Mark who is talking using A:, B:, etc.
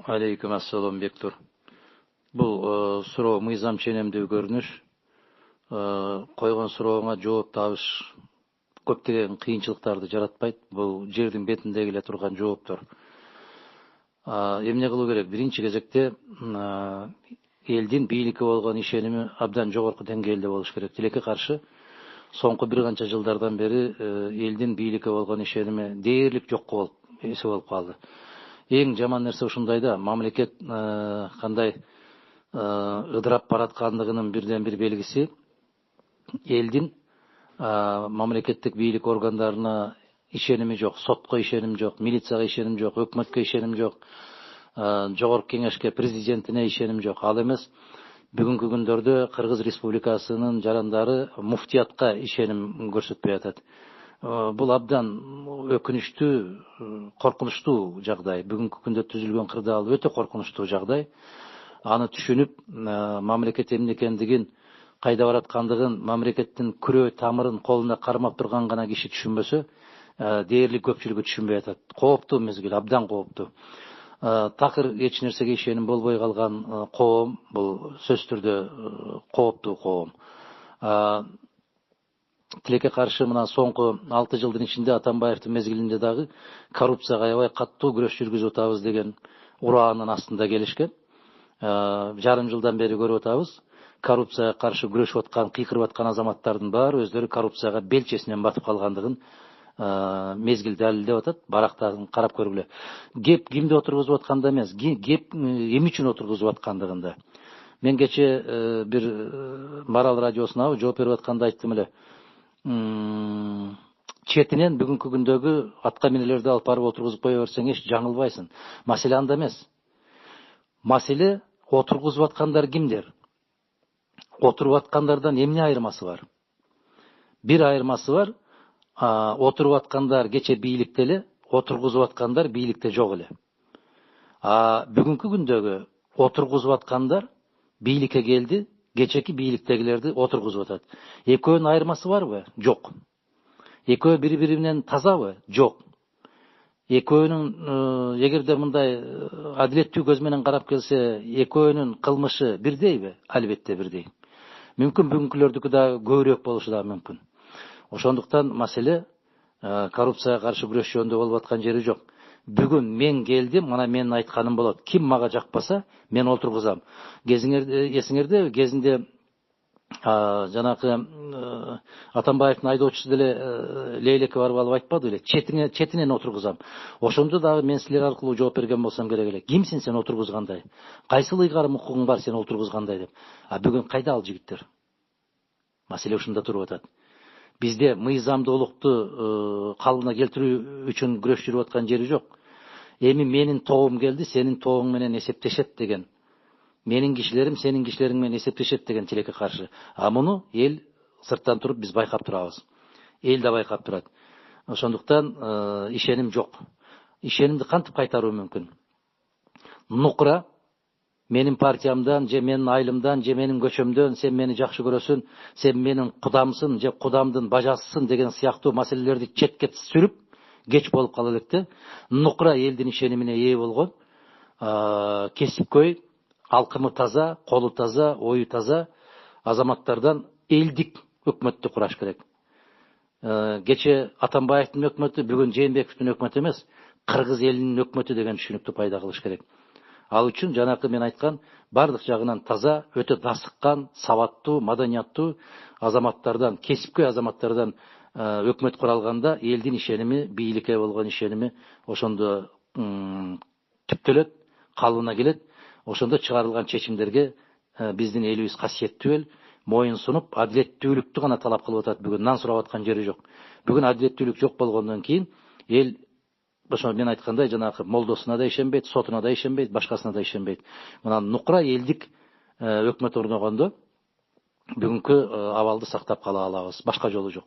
A: Алейкум ассалам, Бектур. Бұл суроо мыйзам ченемдүү көрүнүш. Койгон сурооңа жооп табыш көптөгөн кыйынчылыктарды жаратпайт. Бұл жердин бетинде эле турган жооптор. Эмне кылуу керек? Биринчи кезекте элдин бийликке болгон ишеними абдан жогорку деңгээлде болуш керек. Тилекке каршы соңку бир канча жылдардан бери элдин бийликке болгон ишеними дээрлик жок болуп калды. Эң жаман нерсе ушундай да, мамлекет кандай ыдырап бараткандыгынын бирден бир белгиси элдин мамлекеттик бийлик органдарына ишеними жок, сотко ишеним жок, милицияга ишеним жок, өкмөткө ишеним жок, жогорку кеңешке, президентине ишеним жок. Ал эмес, бүгүнкү күндөрдө Кыргыз Республикасынын жарандары муфтиятка ишеним көрсөтпөй атат. Бұл абдан өкүнүчтүү, коркунучтуу жагдай. Бүгүнкү күндө түзүлгөн кырдаал өтө коркунучтуу жагдай. Аны түшүнүп, мамлекет эмне экендигин, кайда бараткандыгын, мамлекеттин күрөө тамырын колуна кармап турган гана киши түшүнбөсө, дээрлик көпчүлүгү түшүнбөй атат. Кооптуу мезгил, абдан кооптуу. Такыр эч нерсеге ишеним болбой калган коом, бул сөзсүз түрдө кооптуу коом. Тилекке каршы мына соңку 6 жылдын ичинде Атамбаевдин мезгилинде дагы коррупцияга аябай каттуу күрөш жүргүзүп атабыз деген ураанын астында келишкен. Жарым жылдан бери көрүп атабыз. Коррупцияга каршы күрөшүп аткан, кыйкырып аткан азаматтардын баары өздөрү коррупцияга белчесинен батып калгандыгын мезгил далилдеп атат. Барактарын карап көргүлө. Кеп кимди отургузуп атканда эмес, кеп эмне үчүн отургузуп аткандыгында. Мен кече бир Марал радиосуна жооп берип атканда айттым эле. Четинен бүгүнкү күндөгү атка минелерди алып барып отургузуп кое берсең эч жаңылбайсың. Маселе анда эмес. Маселе отургузуп аткандар кимдер? Отуруп аткандардан эмне айырмасы бар? Бир айырмасы бар. Отуруп аткандар кече бийликте эле, отургузуп аткандар бийликте жок эле. Бүгүнкү күндөгү отургузуп аткандар бийликке келди, кечеки бийликтегилерди отургузуп атат. Экөөнүн айырмасы барбы? Жок. Экөө бири-бири менен тазабы? Жок. Экөөнүн эгерде мындай адилеттүү көз менен карап келсе, экөөнүн кылмышы бирдейби? Албетте бирдей. Мүмкүн бүгүнкүлөрдүкү да көбүрөөк болушу да мүмкүн. Ошондуктан маселе коррупцияга каршы күрөш жөнүндө болуп аткан жери жок. Бүгүн мен келдим, мына менин айтканым болот. Ким мага жакпаса, мен отургузам. Эсиңерде кезинде жанакы Атамбаевдин айдоочусу деле Лейлекке барып алып айтпады беле? Четинен отургузам. Ошондо дагы мен силер аркылуу жооп берген болсом керек эле. Кимсиң сен отургузгандай? Кайсыл ыйгарым укугуң бар сен отургузгандай деп. Бүгүн кайда ал жигиттер? Маселе ушунда туруп атат. Бизде мыйзамдуулукту калыбына келтирүү үчүн күрөш жүрүп аткан жери жок. Эми менин тобум келди, сенин тобуң менен эсептешет деген. Менин кишилерим сенин кишилериң менен эсептешет деген тилекке каршы. Муну эл сырттан туруп биз байкап турабыз. Эл да байкап турат. Ошондуктан ишеним жок. Ишенимди кантип кайтаруу мүмкүн? Нукура менин партиямдан, же менин айылымдан, же менин көчөмдөн сен мени жакшы көрөсүн, сен менин кудамсың, же кудамдын бажасысың деген сыяктуу маселелерди четке сүрүп, кеч болуп кала электе. Нукура элдин ишенимине ээ болгон, кесипкөй, алкымы таза, колу таза, ою таза азаматтардан элдик өкмөттү кураш керек. Кече Атамбаевдин өкмөтү, бүгүн Жээнбековдун өкмөтү эмес, Кыргыз элинин өкмөтү деген түшүнүктү пайда кылыш керек. Ал үчүн жанакы мен айткан бардык жагынан таза, өтө дасыккан, сабаттуу, маданияттуу азаматтардан, кесипкөй азаматтардан өкмөт куралганда элдин ишеними, бийликке болгон ишеними ошондо түптөлөт, калыбына келет. Ошондо чыгарылган чечимдерге биздин элибиз касиеттүү эл моюн сунуп, адилеттүүлүктү гана талап кылып атат. Бүгүн нан сурап аткан жери жок. Бүгүн адилеттүүлүк жок болгондон кийин эл ошо мен айткандай жанагы молдосуна да ишенбейт, сотуна да ишенбейт, башкасына да ишенбейт. Мына нукура элдик өкмөт орногондо бүгүнкү абалды сактап кала алабыз. Башка жолу жок.